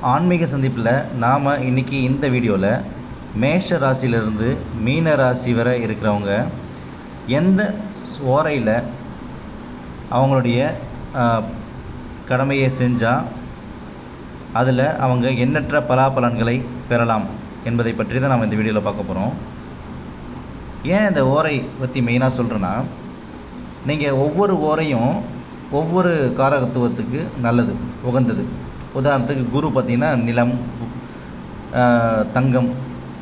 ஆன்மீக சந்திப்பில் நாம் இன்றைக்கி இந்த வீடியோவில் மேஷ ராசியிலிருந்து மீன ராசி வரை இருக்கிறவங்க எந்த ஓரையில் அவங்களுடைய கடமையை செஞ்சால் அதில் அவங்க எண்ணற்ற பலாபலன்களை பெறலாம் என்பதை பற்றி தான் நாம் இந்த வீடியோவில் பார்க்க போகிறோம். ஏன் இந்த ஓரை பற்றி மெயினாக சொல்கிறேன்னா, நீங்கள் ஒவ்வொரு ஓரையும் ஒவ்வொரு காரகத்துவத்துக்கு நல்லது, உகந்தது. உதாரணத்துக்கு குரு பார்த்திங்கன்னா நிலம், தங்கம்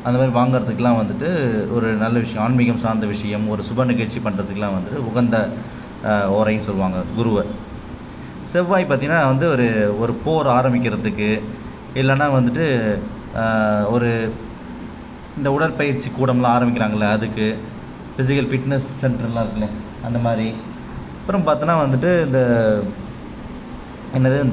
அந்த மாதிரி வாங்கிறதுக்கெலாம் வந்துட்டு ஒரு நல்ல விஷயம், ஆன்மீகம் சார்ந்த விஷயம், ஒரு சுப நிகழ்ச்சி பண்ணுறதுக்கெலாம் வந்துட்டு உகந்த ஓரைன்னு சொல்லுவாங்க குருவை. செவ்வாய் பார்த்திங்கன்னா வந்து ஒரு போர் ஆரம்பிக்கிறதுக்கு, இல்லைன்னா வந்துட்டு ஒரு இந்த உடற்பயிற்சி கூடம்லாம் ஆரம்பிக்கிறாங்களே அதுக்கு, ஃபிசிக்கல் ஃபிட்னஸ் சென்டர்லாம் இருக்குல்ல அந்த மாதிரி. அப்புறம் பார்த்தோன்னா வந்துட்டு இந்த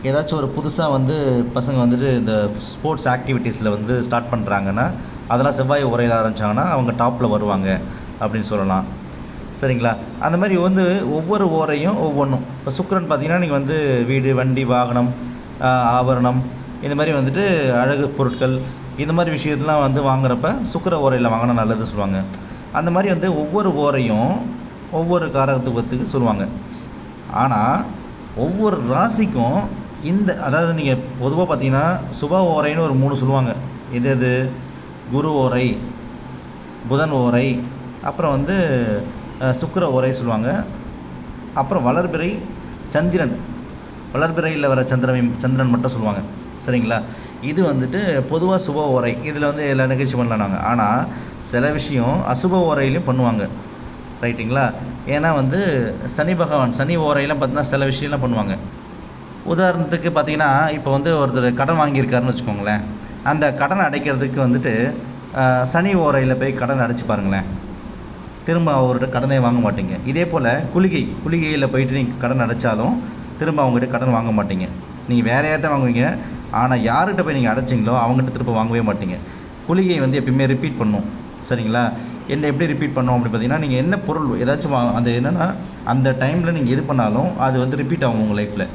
ஏதாச்சும் ஒரு புதுசாக வந்து பசங்க வந்துட்டு இந்த ஸ்போர்ட்ஸ் ஆக்டிவிட்டீஸில் வந்து ஸ்டார்ட் பண்ணுறாங்கன்னா அதெல்லாம் செவ்வாய் உரையில் ஆரம்பித்தாங்கன்னா அவங்க டாப்பில் வருவாங்க அப்படின்னு சொல்லலாம். சரிங்களா? அந்த மாதிரி வந்து ஒவ்வொரு ஓரையும் ஒவ்வொன்றும். இப்போ சுக்கிரன் பார்த்திங்கன்னா நீங்கள் வந்து வீடு, வண்டி, வாகனம், ஆபரணம், இந்த மாதிரி வந்துட்டு அழகு பொருட்கள், இந்த மாதிரி விஷயத்தெலாம் வந்து வாங்குறப்ப சுக்கிர ஓரையில் வாங்கினா நல்லதுன்னு சொல்லுவாங்க. அந்த மாதிரி வந்து ஒவ்வொரு ஓரையும் ஒவ்வொரு காரகத்துவத்துக்கு சொல்லுவாங்க. ஆனால் ஒவ்வொரு ராசிக்கும் அதாவது நீங்கள் பொதுவாக பார்த்தீங்கன்னா சுப ஓரைன்னு ஒரு 3 சொல்லுவாங்க. இது குரு ஓரை, புதன் ஓரை, அப்புறம் வந்து சுக்கிர ஓரை சொல்லுவாங்க. அப்புறம் வளர்பிறை, சந்திரன், வளர்பிறையில் வர சந்திரன் மட்டும் சொல்லுவாங்க. சரிங்களா? இது வந்துட்டு பொதுவாக சுப ஓரை. இதில் வந்து எல்லா நிகழ்ச்சி பண்ணலாம் நாங்கள். ஆனால் சில விஷயம் அசுப ஓரையிலையும் பண்ணுவாங்க. ரைட்டுங்களா? ஏன்னா வந்து சனி ஓரையெல்லாம் பார்த்தீங்கன்னா சில விஷயம்லாம் பண்ணுவாங்க. உதாரணத்துக்கு பார்த்தீங்கன்னா, இப்போ வந்து ஒருத்தர் கடன் வாங்கியிருக்காருன்னு வச்சுக்கோங்களேன். அந்த கடனை அடைக்கிறதுக்கு வந்துட்டு சனி ஓரையில் போய் கடன் அடைச்சி பாருங்களேன், திரும்ப அவர்கிட்ட கடனே வாங்க மாட்டீங்க. இதே போல் குளிகையில் போயிட்டு நீங்கள் கடன் அடைச்சாலும் திரும்ப அவங்ககிட்ட கடன் வாங்க மாட்டீங்க. நீங்கள் வேறு யார்கிட்ட வாங்குவீங்க, ஆனால் யார்கிட்ட போய் நீங்கள் அடைச்சிங்களோ அவங்ககிட்ட திரும்ப வாங்கவே மாட்டீங்க. குளிகை வந்து எப்பயுமே ரிப்பீட் பண்ணும். சரிங்களா? எப்படி ரிப்பீட் பண்ணோம் அப்படி பார்த்தீங்கன்னா, நீங்கள் என்ன பொருள் ஏதாச்சும் அது என்னென்னா அந்த டைமில் நீங்கள் எது பண்ணாலும் அது வந்து ரிப்பீட் ஆகும் உங்கள் லைஃப்பில்.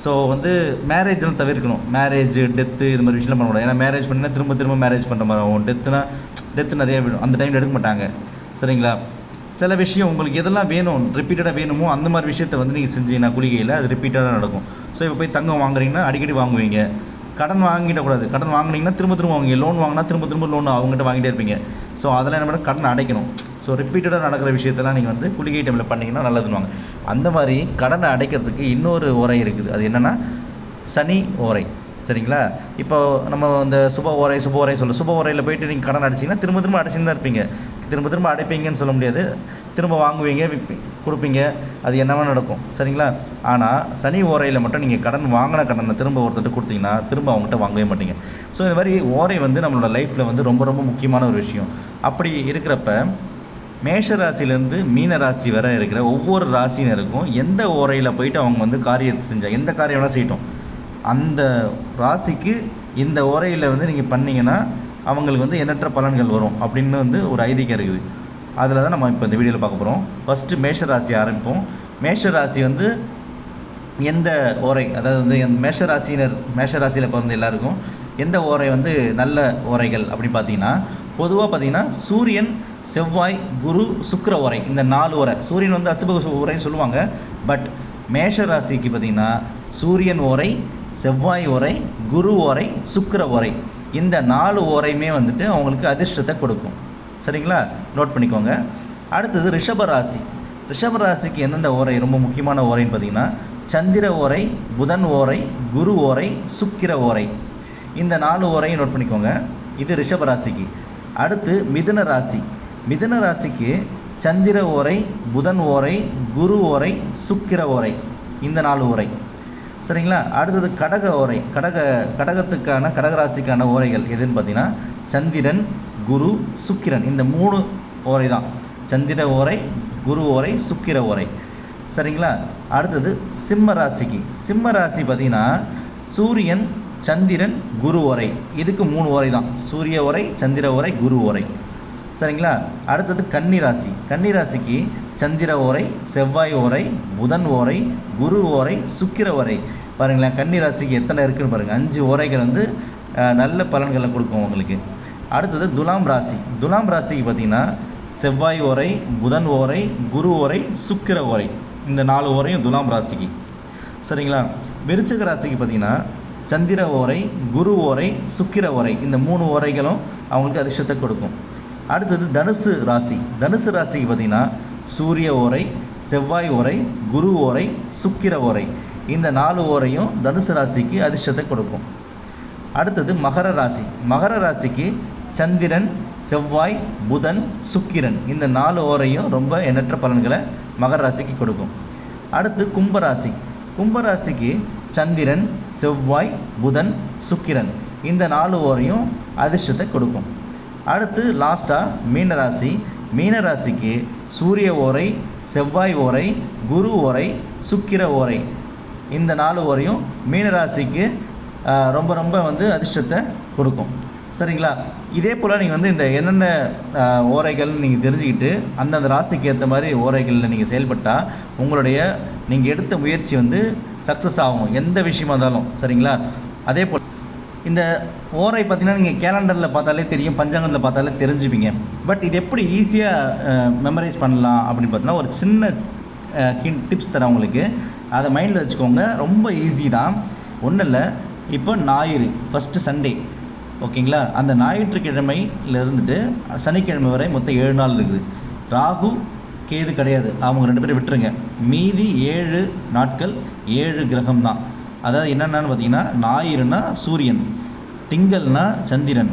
ஸோ வந்து மேரேஜெலாம் தவிர்க்கணும். மேரேஜ், டெத்து இது மாதிரி விஷயம்லாம் பண்ணக்கூடாது. ஏன்னா மேரேஜ் பண்ணினா திரும்ப மேரேஜ் பண்ணுற மாதிரி ஆகும். டெத்து நிறைய விடும், அந்த டைமில் எடுக்க மாட்டாங்க. சரிங்களா? சில விஷயம் உங்களுக்கு எதெல்லாம் வேணும், ரிப்பீட்டடாக வேணுமோ அந்த மாதிரி விஷயத்தை வந்து நீங்கள் செஞ்சீங்கன்னா குளிகையில் அது ரிப்பீட்டடாக நடக்கும். ஸோ இப்போ போய் தங்கம் வாங்குறீங்கன்னா அடிக்கடி வாங்குவீங்க. கடன் வாங்கிடக்கூடாது. கடன் வாங்கினீங்கன்னா திரும்ப வாங்குவீங்க. லோன் வாங்கினா திரும்ப லோன் அவங்ககிட்ட வாங்கிட்டே இருப்பீங்க. ஸோ அதெல்லாம் என்ன பண்ண, கடன் அடைக்கணும். ஸோ ரிப்பீட்டடாக நடக்கிற விஷயத்தெல்லாம் நீங்கள் வந்து குளிகை டைமில் பண்ணிங்கன்னா நல்லதுன்னுவாங்க. அந்த மாதிரி கடனை அடைக்கிறதுக்கு இன்னொரு ஓரை இருக்குது. அது என்னென்னா சனி ஓரை. சரிங்களா? இப்போ நம்ம இந்த சுப ஓரை சுப ஓரையில் போயிட்டு நீங்கள் கடன் அடைச்சிங்கன்னா திரும்ப அடைச்சின்னு தான் இருப்பீங்க. திரும்ப அடைப்பீங்கன்னு சொல்ல முடியாது. திரும்ப வாங்குவீங்க, கொடுப்பீங்க, அது என்னவா நடக்கும். சரிங்களா? ஆனால் சனி ஓரையில் மட்டும் நீங்கள் கடன் வாங்கின கடனை திரும்ப ஒருத்தர் கொடுத்தீங்கன்னா திரும்ப அவங்ககிட்ட வாங்கவே மாட்டீங்க. ஸோ இந்த மாதிரி ஓரை வந்து நம்மளோட லைஃப்பில் வந்து ரொம்ப முக்கியமான ஒரு விஷயம். அப்படி இருக்கிறப்ப மேஷ ராசியிலேருந்து மீன ராசி வரை இருக்கிற ஒவ்வொரு ராசினருக்கும் எந்த ஓரையில் போயிட்டு அவங்க வந்து காரியத்தை செஞ்சால், எந்த காரியம் வேணால் செய்யட்டும், அந்த ராசிக்கு இந்த ஓரையில் வந்து நீங்கள் பண்ணிங்கன்னா அவங்களுக்கு வந்து எண்ணற்ற பலன்கள் வரும் அப்படின்னு வந்து ஒரு ஐதீகம் இருக்குது. அதில் தான் நம்ம இப்போ இந்த வீடியோவில் பார்க்க போகிறோம். ஃபஸ்ட்டு மேஷ ராசி ஆரம்பிப்போம். மேஷ ராசி வந்து எந்த ஓரை, அதாவது வந்து மேஷ ராசியில் பிறந்த எல்லாருக்கும் எந்த ஓரை வந்து நல்ல ஓரைகள் அப்படின்னு பார்த்தீங்கன்னா, பொதுவாக பார்த்தீங்கன்னா சூரியன், செவ்வாய், குரு, சுக்கிர ஓரை, இந்த 4 ஓரை. சூரியன் வந்து அசுப ஓரைன்னு சொல்லுவாங்க. பட் மேஷ ராசிக்கு பார்த்திங்கன்னா சூரியன் ஓரை, செவ்வாய் ஓரை, குரு ஓரை, சுக்கிர ஓரை, இந்த 4 ஓரையுமே வந்துட்டு அவங்களுக்கு அதிர்ஷ்டத்தை கொடுக்கும். சரிங்களா? நோட் பண்ணிக்கோங்க. அடுத்தது ரிஷபராசிக்கு எந்தெந்த ஓரை ரொம்ப முக்கியமான ஓரைன்னு பார்த்தீங்கன்னா சந்திர ஓரை, புதன் ஓரை, குரு ஓரை, சுக்கிர ஓரை, இந்த 4 ஓரையும் நோட் பண்ணிக்கோங்க. இது ரிஷபராசிக்கு. அடுத்து மிதுன ராசிக்கு சந்திர ஓரை, புதன் ஓரை, குரு ஓரை, சுக்கிர ஓரை, இந்த 4 ஓரை. சரிங்களா? அடுத்தது கடக ஓரை. கடகராசிக்கான ஓரைகள் எதுன்னு பார்த்தீங்கன்னா சந்திரன், குரு, சுக்கிரன், இந்த 3 ஓரை தான். சந்திர ஓரை, குரு ஓரை, சுக்கிர ஓரை. சரிங்களா? அடுத்தது சிம்ம ராசி பார்த்திங்கன்னா சூரியன், சந்திரன், குரு ஓரை, இதுக்கு 3 ஓரை தான். சூரிய ஓரை, சந்திர ஓரை, குரு ஓரை. சரிங்களா? அடுத்தது கன்னிராசிக்கு சந்திர ஓரை, செவ்வாய் ஓரை, புதன் ஓரை, குரு ஓரை, சுக்கிர ஓரை, பாருங்களேன், கன்னி ராசிக்கு எத்தனை இருக்குதுன்னு பாருங்கள். 5 ஓரைகள் வந்து நல்ல பலன்களை கொடுக்கும் உங்களுக்கு. அடுத்தது துலாம் ராசி. துலாம் ராசிக்கு பார்த்திங்கன்னா செவ்வாய் ஓரை, புதன் ஓரை, குரு ஓரை, சுக்கிர ஓரை, இந்த 4 ஓரையும் துலாம் ராசிக்கு. சரிங்களா. விருச்சிக ராசிக்கு பார்த்திங்கன்னா சந்திர ஓரை, குரு ஓரை, சுக்கிர ஓரை, இந்த 3 ஓரைகளும் அவங்களுக்கு அதிர்ஷ்டத்தை கொடுக்கும். அடுத்தது தனுசு ராசி. தனுசு ராசிக்கு பார்த்திங்கன்னா சூரிய ஓரை, செவ்வாய் ஓரை, குரு ஓரை, சுக்கிர ஓரை, இந்த 4 ஓரையும் தனுசு ராசிக்கு அதிர்ஷ்டத்தை கொடுக்கும். அடுத்தது மகர ராசி. மகர ராசிக்கு சந்திரன், செவ்வாய், புதன், சுக்கிரன், இந்த 4 ஓரையும் ரொம்ப எண்ணற்ற பலன்களை மகர ராசிக்கு கொடுக்கும். அடுத்து கும்பராசி. கும்பராசிக்கு சந்திரன், செவ்வாய், புதன், சுக்கிரன், இந்த 4 ஓரையும் அதிர்ஷ்டத்தை கொடுக்கும். அடுத்து லாஸ்ட்டாக மீனராசி. மீனராசிக்கு சூரிய ஓரை, செவ்வாய் ஓரை, குரு ஓரை, சுக்கிர ஓரை, இந்த 4 ஓரையும் மீனராசிக்கு ரொம்ப ரொம்ப வந்து அதிர்ஷ்டத்தை கொடுக்கும். சரிங்களா. இதே போல் நீங்கள் வந்து இந்த என்னென்ன ஓரைகள் நீங்கள் தெரிஞ்சுக்கிட்டு அந்தந்த ராசிக்கு ஏற்ற மாதிரி ஓரைகளில் நீங்கள் செயல்பட்டால் உங்களுடைய நீங்கள் எடுத்த முயற்சி வந்து சக்ஸஸ் ஆகும், எந்த விஷயமா இருந்தாலும். சரிங்களா. அதே போல் இந்த ஓரை பார்த்திங்கன்னா நீங்கள் கேலண்டரில் பார்த்தாலே தெரியும், பஞ்சாங்கத்தில் பார்த்தாலே தெரிஞ்சுப்பீங்க. பட் இது எப்படி ஈஸியாக மெமரைஸ் பண்ணலாம் அப்படின்னு பார்த்தீங்கன்னா ஒரு சின்ன டிப்ஸ் தரேன் உங்களுக்கு. அதை மைண்டில் வச்சுக்கோங்க. ரொம்ப ஈஸி தான், ஒன்றும் இல்லை. இப்போ ஞாயிறு ஃபஸ்ட்டு சண்டே, ஓகேங்களா. அந்த ஞாயிற்றுக்கிழமையில் இருந்துட்டு சனிக்கிழமை வரை மொத்தம் 7 நாள் இருக்குது. ராகு கேது கிடையாது, அவங்க 2 பேரும் விட்டுருங்க. மீதி 7 நாட்கள் 7 கிரகம் தான். அதாவது என்னென்னு பார்த்தீங்கன்னா ஞாயிறுனா சூரியன், திங்கள்னா சந்திரன்,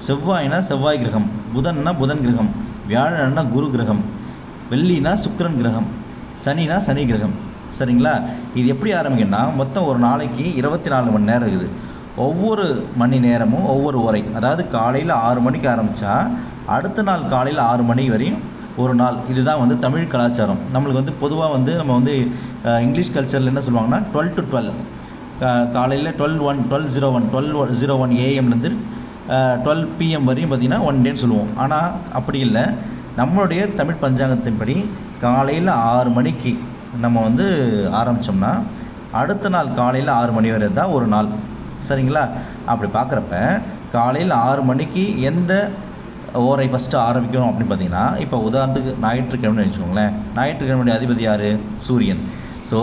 செவ்வாய்னா செவ்வாய் கிரகம், புதன்னா புதன் கிரகம், வியாழன்னா குரு கிரகம், வெள்ளினா சுக்கிரன் கிரகம், சனினா சனி கிரகம். சரிங்களா. இது எப்படி ஆரம்பிக்குன்னா மொத்தம் ஒரு நாளைக்கு 24 மணி நேரம் இருக்குது. ஒவ்வொரு மணி நேரமும் ஒவ்வொரு ஓரை. அதாவது காலையில் 6 மணிக்கு ஆரம்பித்தா அடுத்த நாள் காலையில் 6 மணி வரையும் ஒரு நாள். இதுதான் வந்து தமிழ் கலாச்சாரம். நம்மளுக்கு வந்து பொதுவாக வந்து நம்ம வந்து இங்கிலீஷ் கல்ச்சரில் என்ன சொல்லுவாங்கன்னா 12 to 12, காலையில் 12:01 AM லேருந்து 12 PM வரையும் பார்த்திங்கன்னா 1 டேன்னு சொல்லுவோம். ஆனால் அப்படி இல்லை. நம்மளுடைய தமிழ் பஞ்சாங்கத்தின்படி காலையில் 6 மணிக்கு நம்ம வந்து ஆரம்பித்தோம்னா அடுத்த நாள் காலையில் 6 மணி வரை தான் ஒரு நாள். சரிங்களா. அப்படி பார்க்குறப்ப காலையில் 6 மணிக்கு எந்த ஓரை ஃபஸ்ட்டு ஆரம்பிக்கணும் அப்படின்னு பார்த்தீங்கன்னா, இப்போ உதாரணத்துக்கு ஞாயிற்றுக்கிழமைன்னு வச்சுக்கோங்களேன். ஞாயிற்றுக்கிழமையுடைய அதிபதி யார்? சூரியன். ஸோ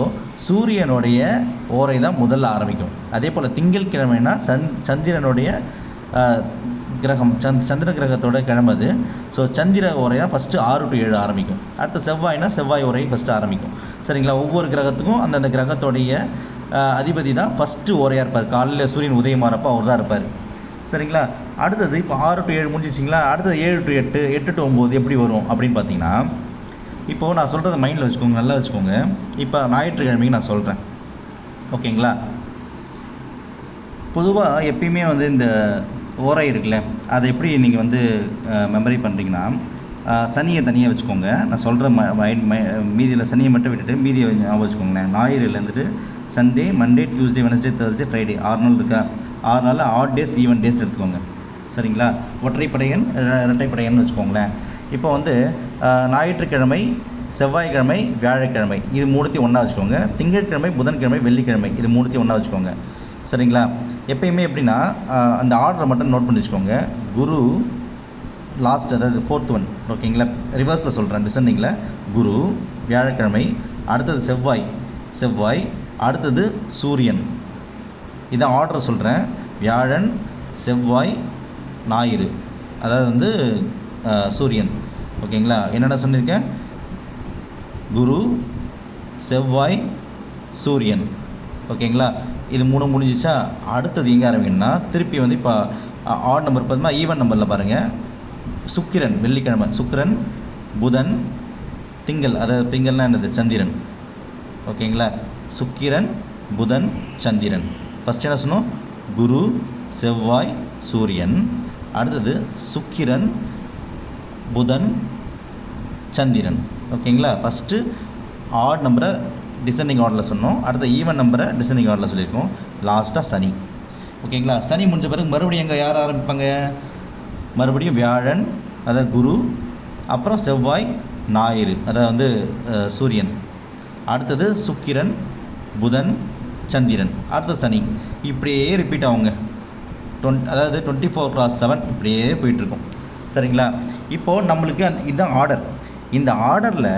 சூரியனுடைய ஓரை தான் முதல்ல ஆரம்பிக்கும். அதே போல் திங்கட்கிழமைனா சந்திரனுடைய கிரகம், சந்திர கிரகத்தோட கிழமை அது. ஸோ சந்திர ஓரை தான் ஃபஸ்ட்டு 6 to 7 ஆரம்பிக்கும். அடுத்து செவ்வாய்னா செவ்வாய் ஓரை ஃபஸ்ட்டு ஆரம்பிக்கும். சரிங்களா. ஒவ்வொரு கிரகத்துக்கும் அந்தந்த கிரகத்தோடைய அதிபதி தான் ஃபஸ்ட்டு ஓரையாக இருப்பார். காலையில் சூரியன் உதயமாகிறப்போ அவர் தான் இருப்பார். சரிங்களா. அடுத்தது இப்போ 6 to 7 முடிஞ்சிச்சிங்களா. அடுத்தது 7 to 8, 8 to 9 எப்படி வரும் அப்படின்னு பார்த்தீங்கன்னா, இப்போது நான் சொல்கிறத மைண்டில் வச்சுக்கோங்க, நல்லா வச்சுக்கோங்க. இப்போ ஞாயிற்றுக்கிழமைக்கு நான் சொல்கிறேன், ஓகேங்களா. பொதுவாக எப்பயுமே வந்து இந்த ஓரை இருக்குல்ல, அதை எப்படி நீங்கள் வந்து மெமரி பண்ணுறீங்கன்னா, சனியை தனியாக வச்சுக்கோங்க. நான் சொல்கிற மீதியில் சனியை மட்டும் விட்டுட்டு மீதியை ஞாபகம் வச்சுக்கோங்களேன். ஞாயிறுலேருந்துட்டு Sunday, Monday, Tuesday, Wednesday, Thursday, Friday 6 நாள் இருக்கா. 6 நாளில் ஆட் டேஸ், ஈவன் டேஸ்னு எடுத்துக்கோங்க. சரிங்களா. ஒற்றைப்படையன், இரட்டைப்படையன்னு வச்சுக்கோங்களேன். இப்போ வந்து ஞாயிற்றுக்கிழமை, செவ்வாய்க்கிழமை, வியாழக்கிழமை, இது 3த்தையும் ஒன்றா வச்சுக்கோங்க. திங்கட்கிழமை, புதன்கிழமை, வெள்ளிக்கிழமை, இது 3த்தையும் ஒன்றா வச்சுக்கோங்க. சரிங்களா. எப்பயுமே எப்படின்னா அந்த ஆர்டரை மட்டும் நோட் பண்ணி வச்சுக்கோங்க. குரு லாஸ்ட், அதாவது 4th ஒன், ஓகேங்களா. ரிவர்ஸில் சொல்கிறேன், டிசெண்டிங்கில். குரு வியாழக்கிழமை, அடுத்தது செவ்வாய், அடுத்தது சூரியன். இதான் ஆர்டரை சொல்கிறேன். வியாழன், செவ்வாய், ஞாயிறு, அதாவது வந்து சூரியன், ஓகேங்களா. என்னென்ன சொல்லியிருக்கேன்? குரு, செவ்வாய், சூரியன், ஓகேங்களா. இது 3 முடிஞ்சிச்சா. அடுத்தது எங்கே ஆரம்பிக்கணும்னா திருப்பி வந்து இப்போ ஆட் நம்பர் பார்த்தோம்னா ஈவன் நம்பரில் பாருங்கள். சுக்கிரன் வெள்ளிக்கிழமை, சுக்கிரன், புதன், திங்கள், அதாவது திங்கள்னா என்னது? சந்திரன், ஓகேங்களா. சுக்கிரன், புதன், சந்திரன். ஃபஸ்ட் என்ன சொன்னோம்? குரு, செவ்வாய், சூரியன். அடுத்தது சுக்கிரன், புதன், சந்திரன், ஓகேங்களா. ஃபஸ்ட்டு ஆட் நம்பரை டிசெண்டிங் ஆர்டரில் சொன்னோம். அடுத்த ஈவன் நம்பரை டிசெண்டிங் ஆர்டரில் சொல்லியிருக்கோம். லாஸ்ட்டாக சனி, ஓகேங்களா. சனி முடிஞ்ச பிறகு மறுபடியும் எங்கே யார் ஆரம்பிப்பாங்க? மறுபடியும் வியாழன், அதாவது குரு, அப்புறம் செவ்வாய், ஞாயிறு, அதாவது வந்து சூரியன். அடுத்தது சுக்கிரன், புதன், சந்திரன், அடுத்த சனி. இப்படியே ரிப்பீட் ஆகுங்க. அதாவது 24/7 இப்படியே போயிட்டுருக்கும். சரிங்களா? இப்போது நம்மளுக்கு இதுதான் ஆர்டர். இந்த ஆர்டரில்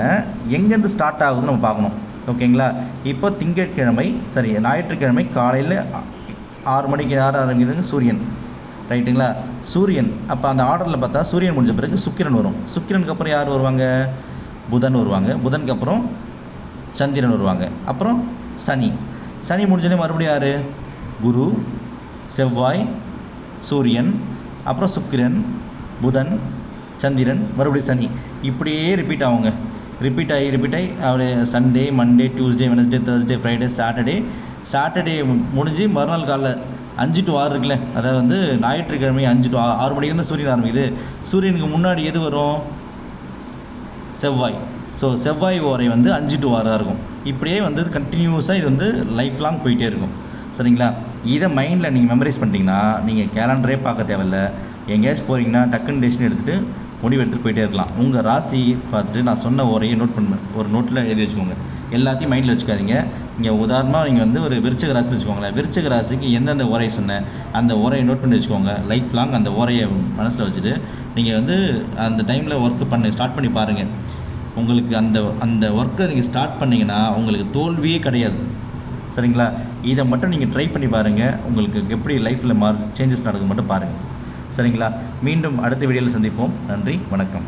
எங்கேருந்து ஸ்டார்ட் ஆகுதுன்னு நம்ம பார்க்கணும். ஓகேங்களா? இப்போ திங்கட்கிழமை ஞாயிற்றுக்கிழமை காலையில் 6 மணிக்கு யார் ஆரம்பிக்குதுங்க? சூரியன். ரைட்டுங்களா? சூரியன். அப்போ அந்த ஆர்டரில் பார்த்தா சூரியன் முடிஞ்ச பிறகு சுக்கிரன் வரும். சுக்கிரனுக்கு அப்புறம் யார் வருவாங்க? புதன் வருவாங்க. புதனுக்கு அப்புறம் சந்திரன் வருவாங்க. அப்புறம் சனி. சனி முடிஞ்சோடனே மறுபடியும் யார்? குரு, செவ்வாய், சூரியன், அப்புறம் சுக்கிரன், புதன், சந்திரன், மறுபடியும் சனி. இப்படியே ரிப்பீட் ஆகுங்க. ரிப்பீட் ஆகி அப்படியே Sunday, Monday, Tuesday, Wednesday, Thursday, Friday, Saturday முடிஞ்சு மறுநாள் காலைல 5 to 6 இருக்குல்ல, அதாவது வந்து ஞாயிற்றுக்கிழமை 5 to 6 மணிக்கு தான் சூரியன் ஆரம்பிக்குது. சூரியனுக்கு முன்னாடி எது வரும்? செவ்வாய். ஸோ செவ்வாய் ஓரை வந்து 5 to 6 இருக்கும். இப்படியே வந்து கண்டினியூஸாக இது வந்து லைஃப் லாங் போயிட்டே இருக்கும். சரிங்களா? இதை மைண்டில் நீங்கள் மெமரைஸ் பண்ணிட்டீங்கன்னா நீங்கள் கேலண்டரே பார்க்க தேவையில்ல. எங்கேயாச்சும் போகிறீங்கன்னா டக்குன்னு டெசிஷன் எடுத்துகிட்டு முடிவு எடுத்துகிட்டு போயிட்டே இருக்கலாம். உங்கள் ராசி பார்த்துட்டு நான் சொன்ன ஓரையை நோட் பண்ண ஒரு நோட்டில் எழுதி வச்சுக்கோங்க. எல்லாத்தையும் மைண்டில் வச்சுக்காதீங்க. இங்கே உதாரணமாக நீங்கள் வந்து ஒரு விருச்சிக ராசின்னு வச்சுக்கோங்களேன். விருச்சிக ராசிக்கு எந்தெந்த ஓரையை சொன்னேன் அந்த ஓரையை நோட் பண்ணி வச்சுக்கோங்க. லைஃப் லாங் அந்த ஓரையை மனசில் வச்சுட்டு நீங்கள் வந்து அந்த டைமில் ஸ்டார்ட் பண்ணி பாருங்கள். உங்களுக்கு அந்த ஒர்க்கை நீங்கள் ஸ்டார்ட் பண்ணிங்கன்னா உங்களுக்கு தோல்வியே கிடையாது. சரிங்களா? இதை மட்டும் நீங்கள் ட்ரை பண்ணி பாருங்கள். உங்களுக்கு எப்படி லைஃப்பில் சேஞ்சஸ் நடக்குது மட்டும் பாருங்கள். சரிங்களா? மீண்டும் அடுத்த வீடியோவில் சந்திப்போம். நன்றி, வணக்கம்.